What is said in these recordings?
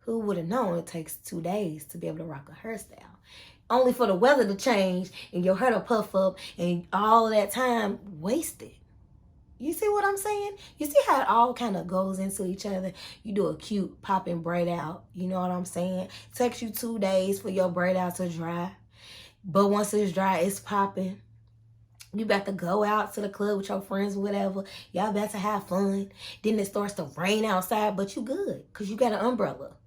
Who would have known it takes 2 days to be able to rock a hairstyle? Only for the weather to change and your hair to puff up and all of that time wasted. You see what I'm saying? You see how it all kind of goes into each other? You do a cute popping braid out. You know what I'm saying? It takes you 2 days for your braid out to dry. But once it's dry, it's popping. You about to go out to the club with your friends or whatever. Y'all about to have fun. Then it starts to rain outside, but you good because you got an umbrella.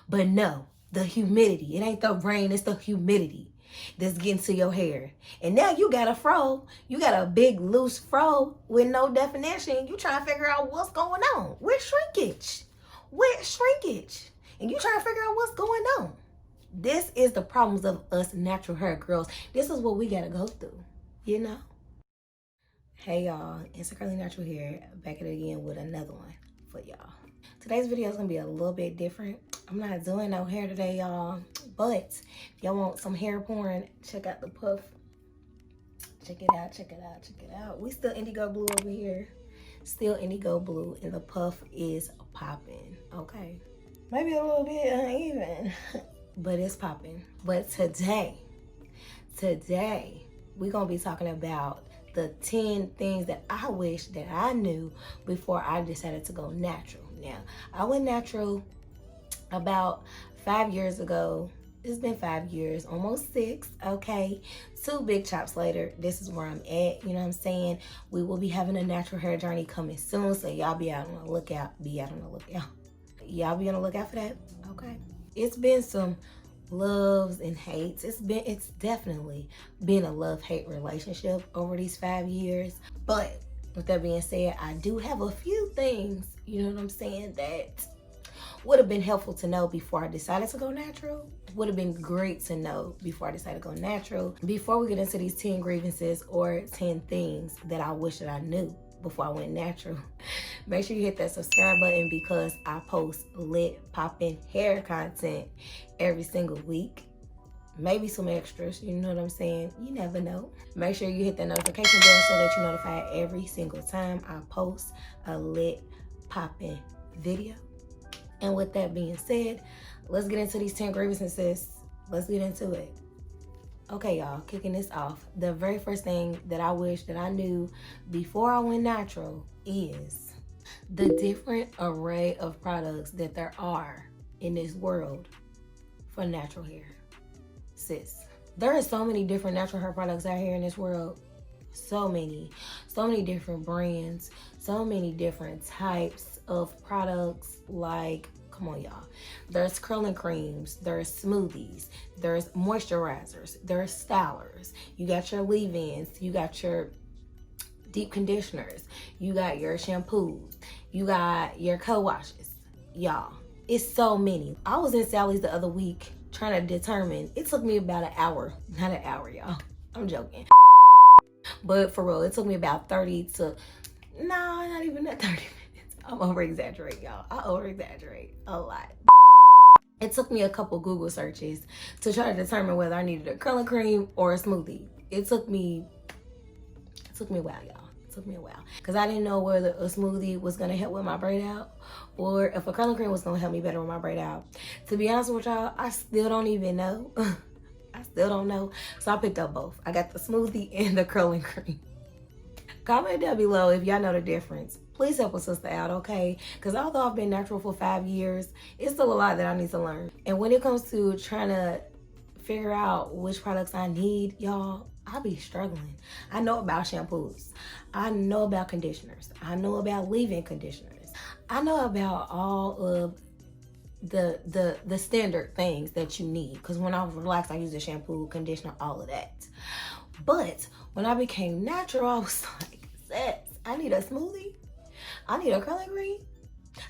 But no, the humidity. It ain't the rain, it's the humidity that's getting to your hair. And now you got a fro. You got a big loose fro with no definition. You trying to figure out what's going on. With shrinkage. And you trying to figure out what's going on. This is the problems of us natural hair girls. This is what we got to go through, you know? Hey y'all, Insecurelynatural here, back at it again with another one for y'all. Today's video is gonna be a little bit different. I'm not doing no hair today, y'all, but if y'all want some hair porn, check out the puff. Check it out. We still indigo blue over here. Still indigo blue, and the puff is popping, okay? Maybe a little bit uneven, but it's popping. But today, we're gonna be talking about the 10 things that I wish that I knew before I decided to go natural. Now, I went natural about 5 years ago. It's been 5 years, almost 6, okay? 2 big chops later, this is where I'm at, you know what I'm saying? We will be having a natural hair journey coming soon, so y'all be out on the lookout. Y'all be on the lookout for that, okay? It's been some loves and hates. It's definitely been a love-hate relationship over these 5 years. But with that being said, I do have a few things, you know what I'm saying, that would have been helpful to know before I decided to go natural. Would have been great to know before I decided to go natural. Before we get into these 10 grievances or 10 things that I wish that I knew before I went natural, make sure you hit that subscribe button because I post lit popping hair content every single week. Maybe some extras, you know what I'm saying? You never know. Make sure you hit that notification bell so that you're notified every single time I post a lit popping video. And with that being said, let's get into these 10 grievances. Let's get into it. Okay, y'all, kicking this off. The very first thing that I wish that I knew before I went natural is the different array of products that there are in this world for natural hair. Sis, there are so many different natural hair products out here in this world. So many different brands, so many different types of products. Like, come on y'all, there's curling creams, there's smoothies, there's moisturizers, there's stylers, you got your leave-ins, you got your deep conditioners, you got your shampoos, you got your co-washes. Y'all, it's so many. I was in Sally's the other week trying to determine. It took me about an hour, not an hour, y'all, I'm joking, but for real, it took me about 30 to, no, not even that 30 minutes. I'm over-exaggerating, y'all. I over-exaggerate a lot. It took me a couple Google searches to try to determine whether I needed a curling cream or a smoothie. It took me a while, y'all. It took me a while. Because I didn't know whether a smoothie was going to help with my braid out or if a curling cream was going to help me better with my braid out. To be honest with y'all, I still don't even know. I still don't know. So I picked up both. I got the smoothie and the curling cream. Comment down below if y'all know the difference. Please help a sister out, okay? Because although I've been natural for 5 years, it's still a lot that I need to learn. And when it comes to trying to figure out which products I need, y'all, I be struggling. I know about shampoos. I know about conditioners. I know about leave-in conditioners. I know about all of the standard things that you need. Because when I was relaxed, I used a shampoo, conditioner, all of that. But when I became natural, I was like, sis, I need a smoothie. I need a curling cream.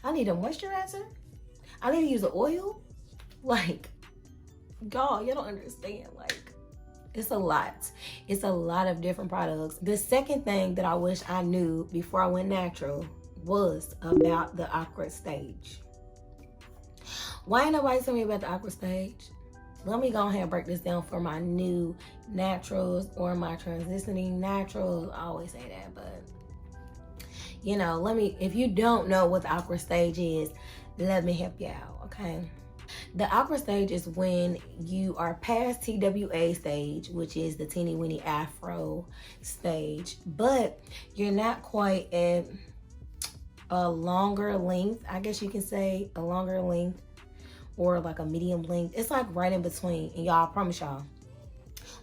I need a moisturizer. I need to use an oil. Like, y'all don't understand. Like, it's a lot. It's a lot of different products. The second thing that I wish I knew before I went natural was about the awkward stage. Why ain't nobody tell me about the awkward stage? Let me go ahead and break this down for my new naturals or my transitioning naturals. I always say that, but you know, if you don't know what the awkward stage is, let me help you out, okay? The awkward stage is when you are past TWA stage, which is the teeny weeny afro stage, but you're not quite at a longer length. I guess you can say a longer length or like a medium length. It's like right in between. And y'all, I promise y'all,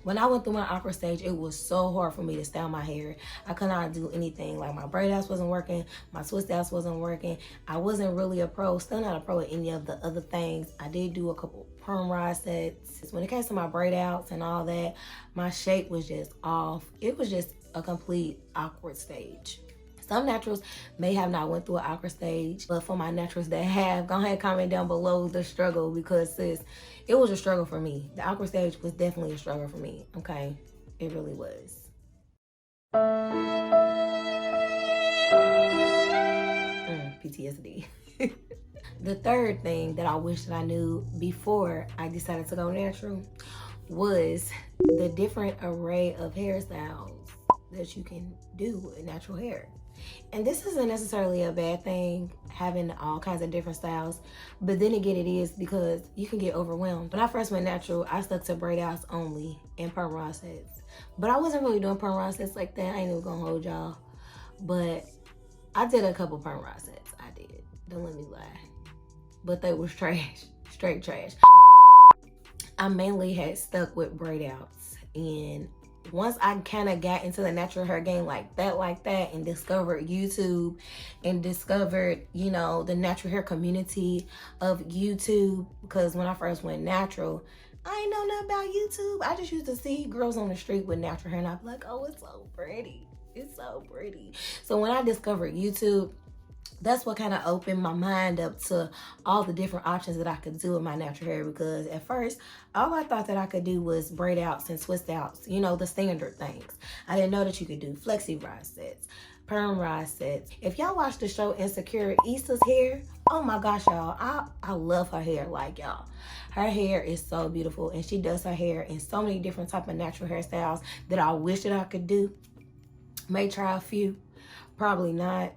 when I went through my awkward stage, it was so hard for me to style my hair. I could not do anything. Like my braid outs wasn't working, my twist outs wasn't working. I wasn't really a pro, still not a pro at any of the other things. I did do a couple perm rod sets. When it came to my braid outs and all that, my shape was just off. It was just a complete awkward stage. Some naturals may have not went through an awkward stage, but for my naturals that have, go ahead and comment down below the struggle, because sis, it was a struggle for me. The awkward stage was definitely a struggle for me, okay? It really was. PTSD. The third thing that I wish that I knew before I decided to go natural was the different array of hairstyles that you can do with natural hair. And this isn't necessarily a bad thing, having all kinds of different styles, but then again it is, because you can get overwhelmed. When I first went natural, I stuck to braid outs only and perm rod sets, but I wasn't really doing perm rod sets like that. I ain't even gonna hold y'all, but I did a couple perm rod sets. I did, don't let me lie, but they was trash, straight trash. I mainly had stuck with braid outs, and once I kind of got into the natural hair game like that, and discovered YouTube and discovered, you know, the natural hair community of YouTube, because when I first went natural, I ain't know nothing about YouTube. I just used to see girls on the street with natural hair and I'd be like, oh, it's so pretty. It's so pretty. So when I discovered YouTube, that's what kind of opened my mind up to all the different options that I could do with my natural hair, because at first, all I thought that I could do was braid outs and twist outs, you know, the standard things. I didn't know that you could do flexi rod sets, perm rod sets. If y'all watch the show Insecure, Issa's hair, oh my gosh, y'all, I love her hair. Like, y'all, her hair is so beautiful, and she does her hair in so many different type of natural hairstyles that I wish that I could do. May try a few, probably not.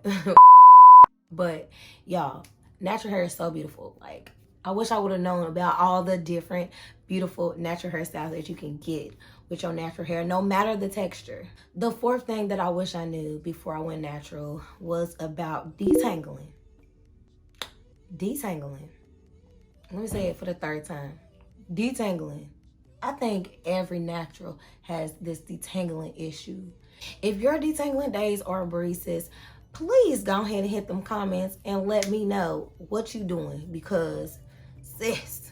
But y'all, natural hair is so beautiful. Like, I wish I would have known about all the different beautiful natural hairstyles that you can get with your natural hair, no matter the texture. The fourth thing that I wish I knew before I went natural was about detangling. Detangling. Let me say it for the third time. Detangling. I think every natural has this detangling issue. If your detangling days are a breeze, please go ahead and hit them comments and let me know what you doing, because sis,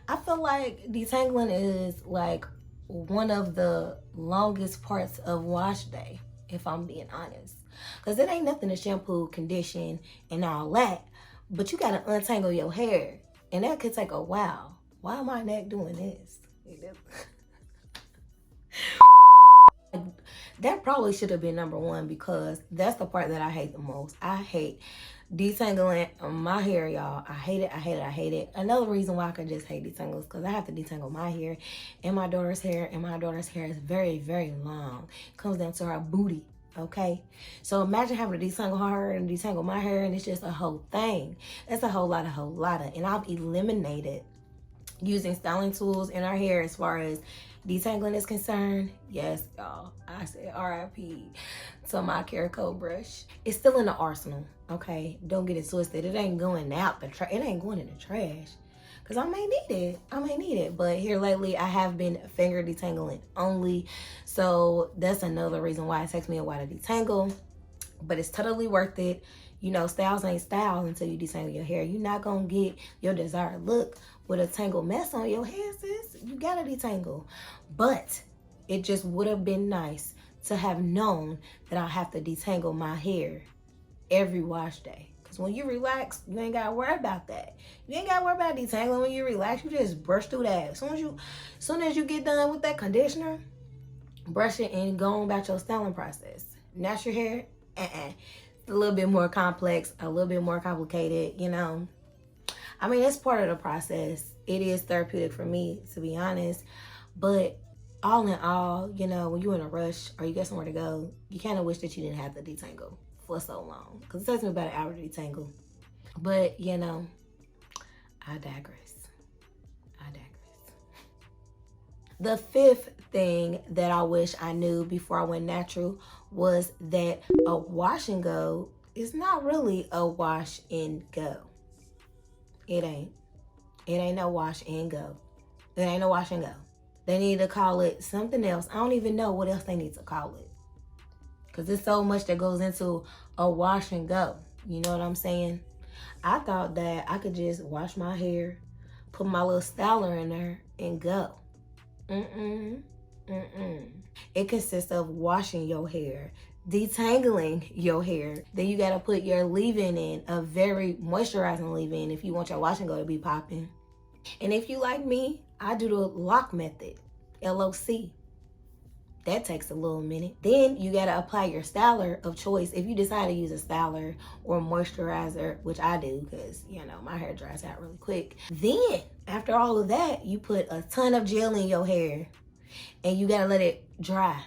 I feel like detangling is like one of the longest parts of wash day, if I'm being honest, because it ain't nothing to shampoo, condition, and all that, but you gotta untangle your hair, and that could take a while. Why am my neck doing this? That probably should have been number one, because that's the part that I hate the most. I hate detangling my hair, y'all. I hate it, I hate it, I hate it. Another reason why I could just hate detangling is because I have to detangle my hair and my daughter's hair, and my daughter's hair is very, very long. It comes down to her booty, okay? So imagine having to detangle her hair and detangle my hair, and it's just a whole thing. It's a whole lot of. And I've eliminated using styling tools in our hair as far as detangling is concerned. Yes, y'all, I said RIP to my Caraco brush. It's still in the arsenal, okay? Don't get it twisted. It ain't going out the trash. It ain't going in the trash, because I may need it. But here lately, I have been finger detangling only. So that's another reason why it takes me a while to detangle. But it's totally worth it. You know, styles ain't styles until you detangle your hair. You're not gonna get your desired look with a tangled mess on your hair, sis. You gotta detangle. But it just would have been nice to have known that I have to detangle my hair every wash day. Because when you relax, you ain't gotta worry about that. You ain't gotta worry about detangling when you relax. You just brush through that. As soon as you get done with that conditioner, brush it and go on about your styling process. Natural hair, it's a little bit more complex, a little bit more complicated, you know. I mean, it's part of the process. It is therapeutic for me, to be honest. But all in all, you know, when you're in a rush or you got somewhere to go, you kind of wish that you didn't have to detangle for so long, because it takes me about an hour to detangle. But, you know, I digress. The fifth thing that I wish I knew before I went natural was that a wash and go is not really a wash and go. It ain't. It ain't no wash and go. It ain't no wash and go. They need to call it something else. I don't even know what else they need to call it. Because there's so much that goes into a wash and go. You know what I'm saying? I thought that I could just wash my hair, put my little styler in there, and go. It consists of washing your hair, detangling your hair. Then you gotta put your leave-in in, a very moisturizing leave-in if you want your wash and go to be popping. And if you like me, I do the lock method, LOC. That takes a little minute. Then you gotta apply your styler of choice. If you decide to use a styler or moisturizer, which I do because, you know, my hair dries out really quick. Then, after all of that, you put a ton of gel in your hair and you gotta let it dry.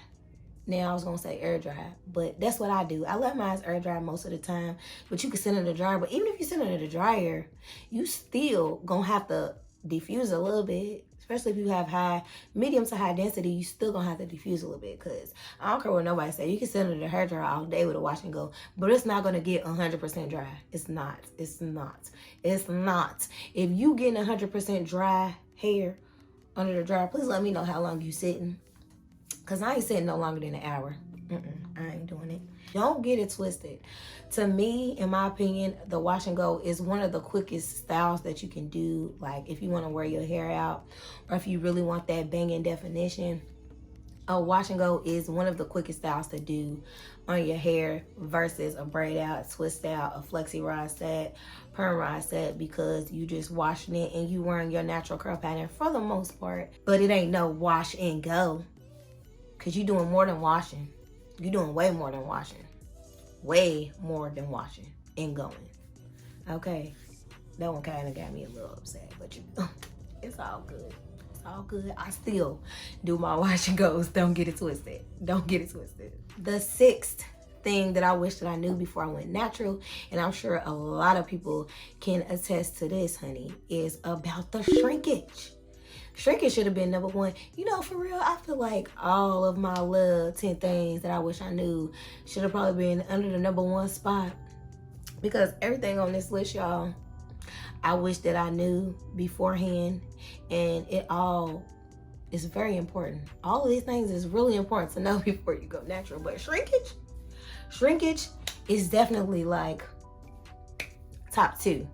Now, I was gonna say air dry, but that's what I do. I let mine air dry most of the time, but you can send it in the dryer. But even if you send it in the dryer, you still gonna have to diffuse a little bit. Especially if you have medium to high density, you still gonna have to diffuse a little bit, because I don't care what nobody say. You can send it in the hair dryer all day with a wash and go, but it's not gonna get 100% dry. It's not. It's not. It's not. If you getting 100% dry hair under the dryer, please let me know how long you sitting, because I ain't sitting no longer than an hour. I ain't doing it. Don't get it twisted. To me, in my opinion, the wash and go is one of the quickest styles that you can do. Like if you want to wear your hair out, or if you really want that banging definition, a wash and go is one of the quickest styles to do on your hair versus a braid out, twist out, a flexi rod set, perm rod set, because you just washing it and you wearing your natural curl pattern for the most part. But it ain't no wash and go, because you're doing more than washing. You're doing way more than washing. Way more than washing and going. Okay. That one kind of got me a little upset, but it's all good. It's all good. I still do my wash and goes. Don't get it twisted. Don't get it twisted. The sixth thing that I wish that I knew before I went natural, and I'm sure a lot of people can attest to this, honey, is about the shrinkage. Shrinkage should have been number one. You know, for real, I feel like all of my little 10 things that I wish I knew should have probably been under the number one spot. Because everything on this list, y'all, I wish that I knew beforehand. And it all is very important. All of these things is really important to know before you go natural. But shrinkage is definitely like top two.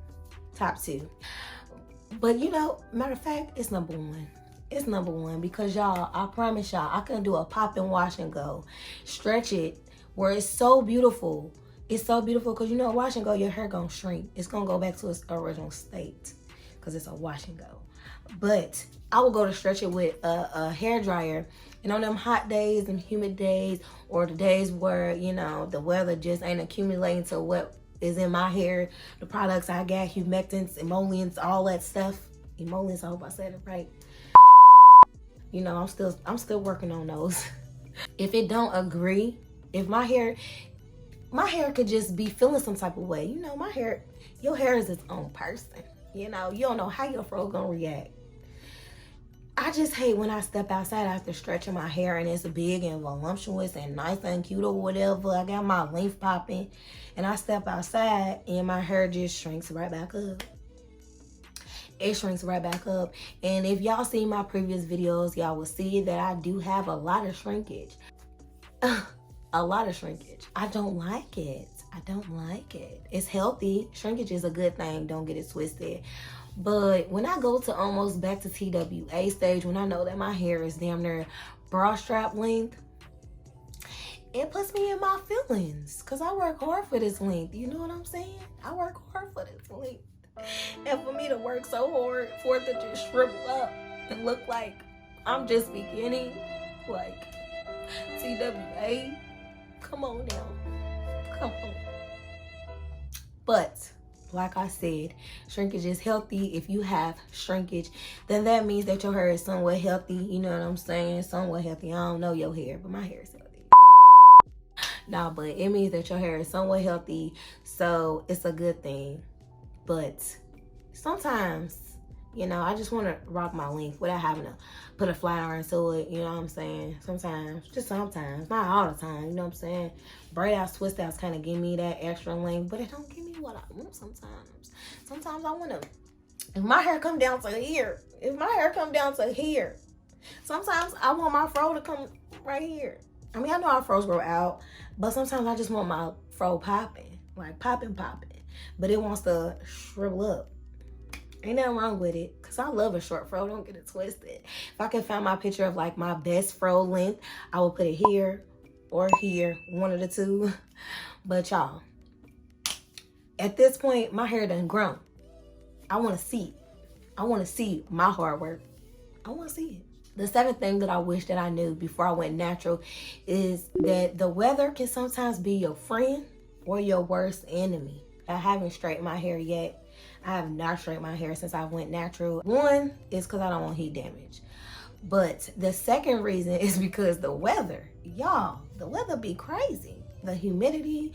Top two. But you know, matter of fact, it's number one. It's number one because y'all, I promise y'all, I can do a pop and wash and go. Stretch it where it's so beautiful. It's so beautiful because you know, wash and go, your hair gonna shrink. It's gonna go back to its original state because it's a wash and go. But I will go to stretch it with a hair dryer. And on them hot days and humid days, or the days where, you know, the weather just ain't accumulating to what is in my hair, the products I got, humectants, emollients, all that stuff. Emollients, I hope I said it right. You know, I'm still working on those. If it don't agree, if my hair could just be feeling some type of way. You know, your hair is its own person. You know, you don't know how your fro gonna react. I just hate when I step outside after stretching my hair and it's big and voluptuous and nice and cute or whatever. I got my length popping and I step outside and my hair just shrinks right back up. It shrinks right back up. And if y'all see my previous videos, y'all will see that I do have a lot of shrinkage. A lot of shrinkage. I don't like it. I don't like it. It's healthy. Shrinkage is a good thing. Don't get it twisted. But when I go to almost back to TWA stage, when I know that my hair is damn near bra strap length, it puts me in my feelings because I work hard for this length. You know what I'm saying? I work hard for this length. And for me to work so hard for it to just shrivel up and look like I'm just beginning, like TWA, come on now. Come on. But like I said, shrinkage is healthy. If you have shrinkage, then that means that your hair is somewhat healthy. You know what I'm saying? Somewhat healthy. I don't know your hair, but my hair is healthy. Nah, but it means that your hair is somewhat healthy. So it's a good thing. But sometimes You know, I just want to rock my length without having to put a flat iron into it. You know what I'm saying? Sometimes, just sometimes, not all the time. You know what I'm saying? Braid outs, twist outs kind of give me that extra length, but it don't give me what I want sometimes. Sometimes I want to, if my hair come down to here, sometimes I want my fro to come right here. I mean, I know our fro's grow out, but sometimes I just want my fro popping, like popping. But it wants to shrivel up. Ain't nothing wrong with it, because I love a short fro. Don't get it twisted. If I can find my picture of like my best fro length, I will put it here or here, one of the two. But y'all, at this point, my hair done grown. I want to see it. I want to see my hard work. I want to see it. The seventh thing that I wish that I knew before I went natural is that the weather can sometimes be your friend or your worst enemy. I haven't straightened my hair yet. I have not straightened my hair since I went natural. One is because I don't want heat damage. But the second reason is because the weather. Y'all, the weather be crazy. The humidity,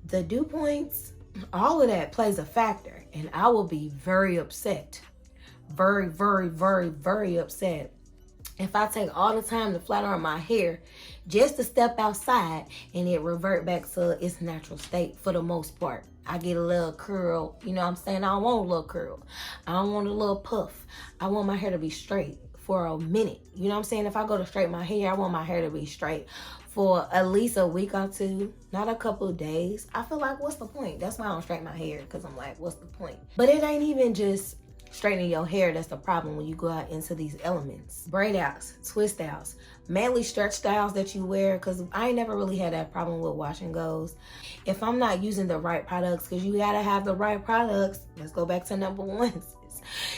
the dew points, all of that plays a factor. And I will be very upset. Very, very, very, very upset if I take all the time to flat iron my hair just to step outside and it revert back to its natural state for the most part. I get a little curl, you know what I'm saying? I don't want a little curl. I don't want a little puff. I want my hair to be straight for a minute. You know what I'm saying? If I go to straighten my hair, I want my hair to be straight for at least a week or two, not a couple of days. I feel like, what's the point? That's why I don't straighten my hair, because I'm like, what's the point? But it ain't even just straightening your hair that's the problem when you go out into these elements. Braid outs, twist outs, manly stretch styles that you wear, because I ain't never really had that problem with wash and goes. If I'm not using the right products, because you gotta have the right products. Let's go back to number one.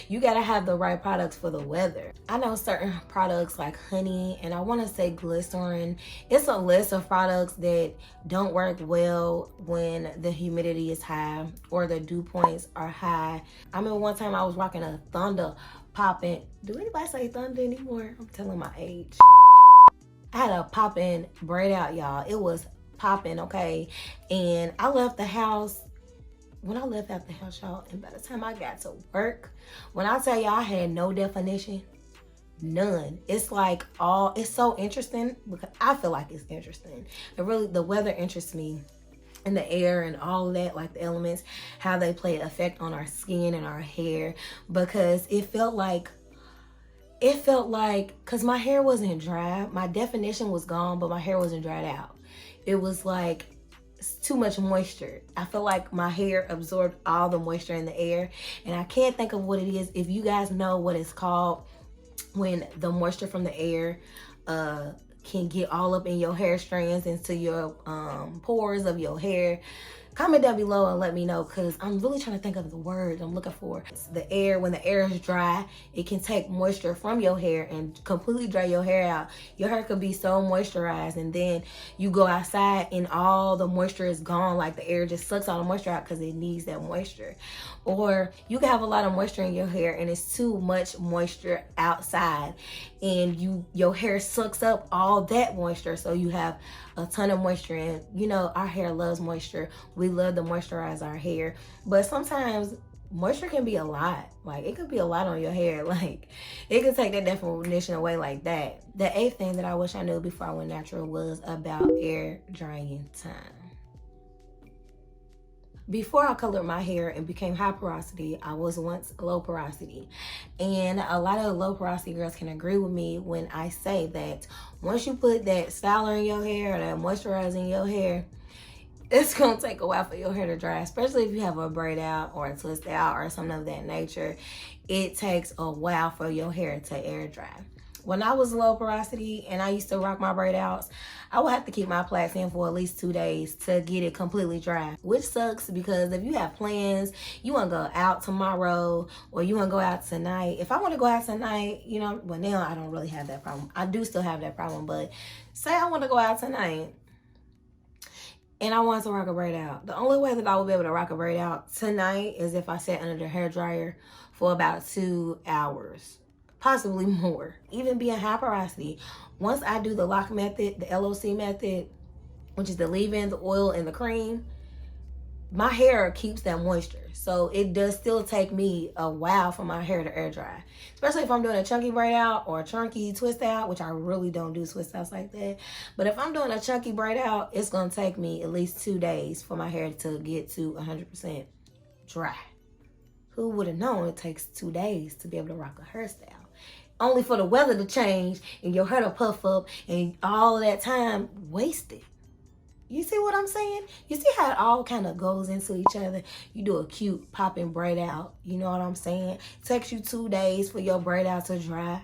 You gotta have the right products for the weather. I know certain products like honey, and I wanna say glycerin. It's a list of products that don't work well when the humidity is high or the dew points are high. I remember one time I was rocking a Thunder poppin'. Do anybody say Thunder anymore? I'm telling my age. I had a poppin' braid out, y'all. It was popping, okay? And I left the house. When I left out the house, y'all, and by the time I got to work, when I tell y'all I had no definition, none. It's like it's so interesting, because I feel like it's interesting. And really, the weather interests me, and the air and all of that, like the elements, how they play an effect on our skin and our hair, because it felt like, because my hair wasn't dry, my definition was gone, but my hair wasn't dried out. It was like, too much moisture. I feel like my hair absorbed all the moisture in the air, and I can't think of what it is. If you guys know what it's called when the moisture from the air can get all up in your hair strands, into your pores of your hair, comment down below and let me know, because I'm really trying to think of the word I'm looking for. It's the air. When the air is dry, it can take moisture from your hair and completely dry your hair out. Your hair could be so moisturized, and then you go outside and all the moisture is gone, like the air just sucks all the moisture out because it needs that moisture. Or you can have a lot of moisture in your hair and it's too much moisture outside, and your hair sucks up all that moisture, so you have a ton of moisture. And you know, our hair loves moisture. We love to moisturize our hair, but sometimes moisture can be a lot. Like, it could be a lot on your hair. Like, it could take that definition away like that. The eighth thing that I wish I knew before I went natural was about air drying time. Before I colored my hair and became high porosity, I was once low porosity. And a lot of low porosity girls can agree with me when I say that once you put that styler in your hair or that moisturizer in your hair, it's gonna take a while for your hair to dry, especially if you have a braid out or a twist out or something of that nature. It takes a while for your hair to air dry. When I was low porosity and I used to rock my braid outs, I would have to keep my plaits in for at least 2 days to get it completely dry, which sucks, because if you have plans, you want to go out tomorrow or you want to go out tonight. If I want to go out tonight, you know, well, now I don't really have that problem. I do still have that problem, but say I want to go out tonight and I want to rock a braid out. The only way that I will be able to rock a braid out tonight is if I sat under the hair dryer for about 2 hours. Possibly more. Even being high porosity, once I do the lock method, the LOC method, which is the leave-in, the oil, and the cream, my hair keeps that moisture. So it does still take me a while for my hair to air dry. Especially if I'm doing a chunky braid out or a chunky twist out, which I really don't do twist outs like that. But if I'm doing a chunky braid out, it's going to take me at least 2 days for my hair to get to 100% dry. Who would have known it takes 2 days to be able to rock a hairstyle? Only for the weather to change and your hair to puff up and all of that time wasted. You see what I'm saying? You see how it all kind of goes into each other? You do a cute popping braid out. You know what I'm saying? It takes you 2 days for your braid out to dry.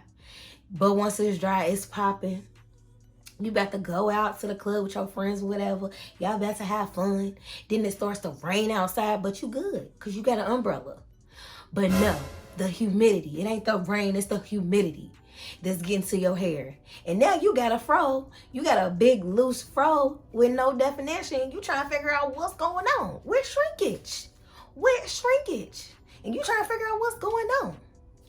But once it's dry, it's popping. You about to go out to the club with your friends or whatever. Y'all about to have fun. Then it starts to rain outside, but you good because you got an umbrella. But no, the humidity. It ain't the rain, it's the humidity that's getting to your hair. And now you got a fro. You got a big loose fro with no definition. You trying to figure out what's going on with shrinkage. And you trying to figure out what's going on.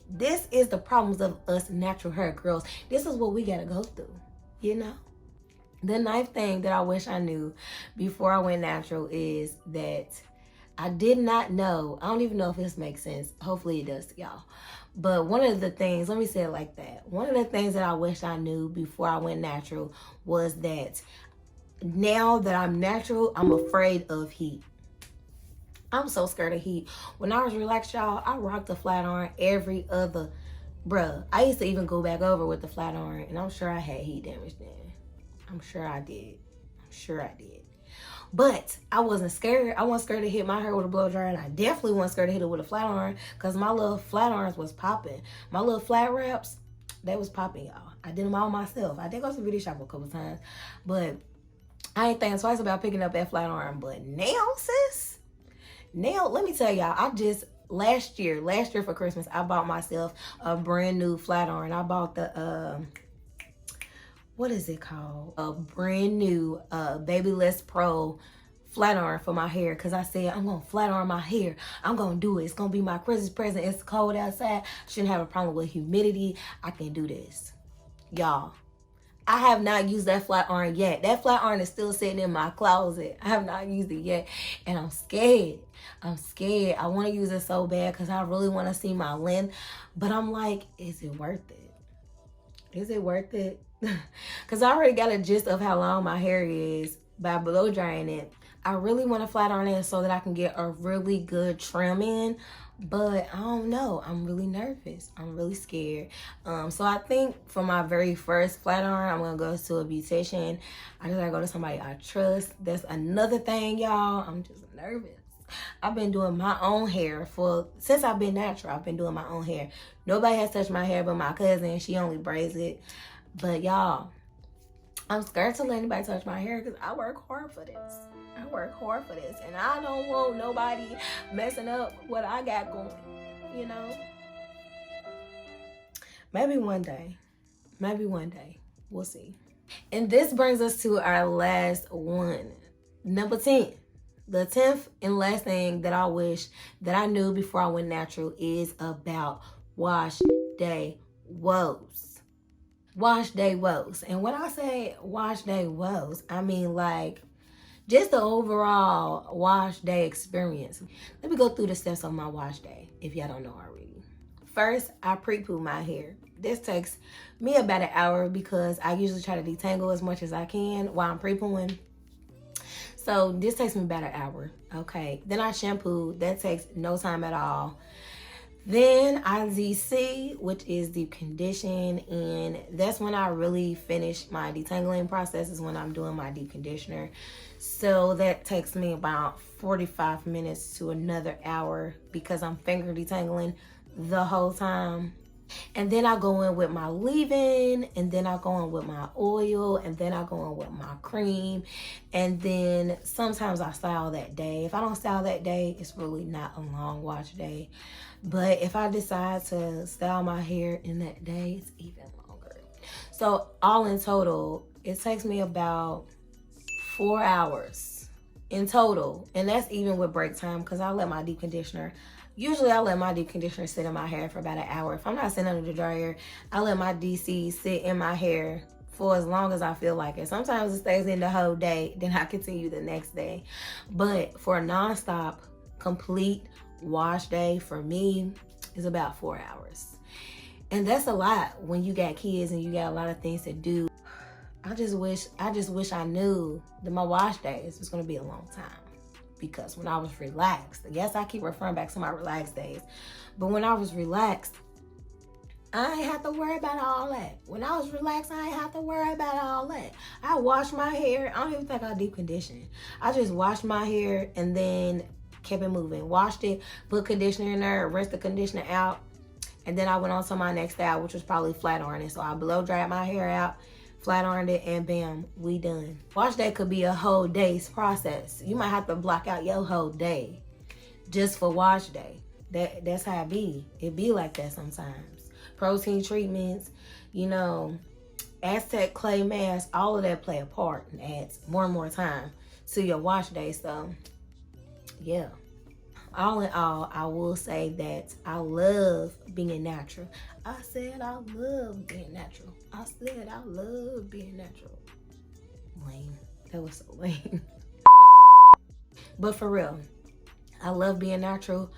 This is the problems of us natural hair girls. This is what we got to go through, you know? The ninth thing that I wish I knew before I went natural is that I did not know. I don't even know if this makes sense. Hopefully it does to y'all. But one of the things, let me say it like that. One of the things that I wish I knew before I went natural was that now that I'm natural, I'm afraid of heat. I'm so scared of heat. When I was relaxed, y'all, I rocked a flat iron every other, bruh. I used to even go back over with the flat iron, and I'm sure I had heat damage then. I'm sure I did. But I wasn't scared. I wasn't scared to hit my hair with a blow dryer, and I definitely wasn't scared to hit it with a flat iron because my little flat irons was popping. My little flat wraps, they was popping, y'all. I did them all myself. I did go to the beauty shop a couple times, but I ain't thinking twice about picking up that flat iron. But now, sis, now let me tell y'all, last year for Christmas, I bought myself a brand new flat iron. I bought the what is it called? A brand new Babyless Pro flat iron for my hair because I said I'm gonna flat iron my hair. I'm gonna do it. It's gonna be my Christmas present. It's cold outside. Shouldn't have a problem with humidity. I can do this. Y'all, I have not used that flat iron yet. That flat iron is still sitting in my closet. I have not used it yet, and I'm scared. I want to use it so bad because I really want to see my length, but I'm like, is it worth it? Because I already got a gist of how long my hair is by blow drying it. I really want to flat iron it so that I can get a really good trim in, but I don't know. I'm really nervous. I'm really scared. So I think for my very first flat iron, I'm going to go to a beautician. I just got to go to somebody I trust. That's another thing, y'all. I'm just nervous. I've been doing my own hair since I've been natural. I've been doing my own hair. Nobody has touched my hair but my cousin. She only braids it. But y'all, I'm scared to let anybody touch my hair because I work hard for this. And I don't want nobody messing up what I got going, you know? Maybe one day. We'll see. And this brings us to our last one. Number 10. The 10th and last thing that I wish that I knew before I went natural is about wash day woes. And when I say wash day woes, I mean like just the overall wash day experience. Let me go through the steps of my wash day if y'all don't know already. First, I pre-poo my hair. This takes me about an hour because I usually try to detangle as much as I can while I'm pre-pooing. So this takes me about an hour, okay? Then I shampoo. That takes no time at all. Then I DC, which is deep condition, and that's when I really finish my detangling process is when I'm doing my deep conditioner. So that takes me about 45 minutes to another hour because I'm finger detangling the whole time. And then I go in with my leave-in, and then I go in with my oil, and then I go in with my cream. And then sometimes I style that day. If I don't style that day, it's really not a long wash day. But if I decide to style my hair in that day, it's even longer. So all in total, it takes me about 4 hours in total. And that's even with break time because I let my deep conditioner sit in my hair for about an hour. If I'm not sitting under the dryer, I let my DC sit in my hair for as long as I feel like it. Sometimes it stays in the whole day, then I continue the next day. But for a nonstop, complete wash day for me is about 4 hours. And that's a lot when you got kids and you got a lot of things to do. I just wish I knew that my wash days was gonna be a long time. Because when I was relaxed, yes, I keep referring back to my relaxed days, but when I was relaxed, I ain't have to worry about all that. When I was relaxed, I ain't have to worry about all that. I washed my hair. I don't even think I deep conditioned. I just washed my hair and then kept it moving. Washed it, put conditioner in there, rinsed the conditioner out, and then I went on to my next style, which was probably flat ironing. So I blow dried my hair out, flat ironed it, and bam, we done. Wash day could be a whole day's process. You might have to block out your whole day just for wash day. That's how it be. It be like that sometimes. Protein treatments, you know, Aztec clay mask, all of that play a part and adds more and more time to your wash day. So, yeah. All in all, I will say that I love being natural. I said I love being natural. I said I love being natural. Lame. That was so lame. But for real, I love being natural.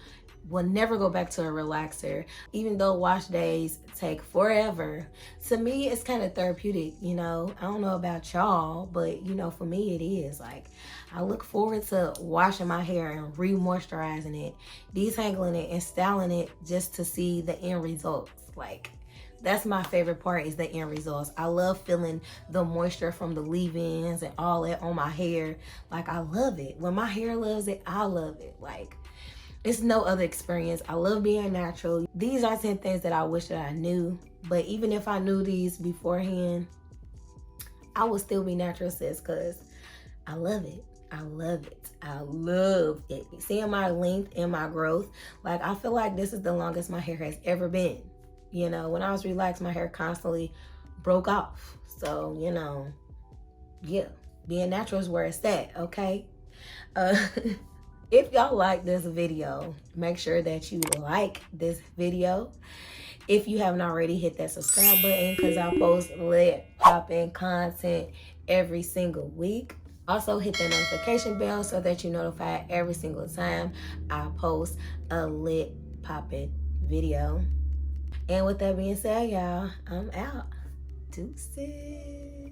Will never go back to a relaxer. Even though wash days take forever, to me it's kind of therapeutic, you know. I don't know about y'all, but you know, for me it is. Like, I look forward to washing my hair and re-moisturizing it, detangling it, and styling it just to see the end results. Like, that's my favorite part, is the end results. I love feeling the moisture from the leave-ins and all that on my hair. Like, I love it. When my hair loves it, I love it. Like, it's no other experience. I love being natural. These are 10 things that I wish that I knew. But even if I knew these beforehand, I would still be natural, sis, because I love it. I love it. I love it. Seeing my length and my growth, like, I feel like this is the longest my hair has ever been. You know, when I was relaxed, my hair constantly broke off. So, you know, yeah, being natural is where it's at, okay? If y'all like this video, make sure that you like this video. If you haven't already, hit that subscribe button, because I post lit popping content every single week. Also, hit that notification bell so that you're notified every single time I post a lit popping video. And with that being said, y'all, I'm out. Deuces.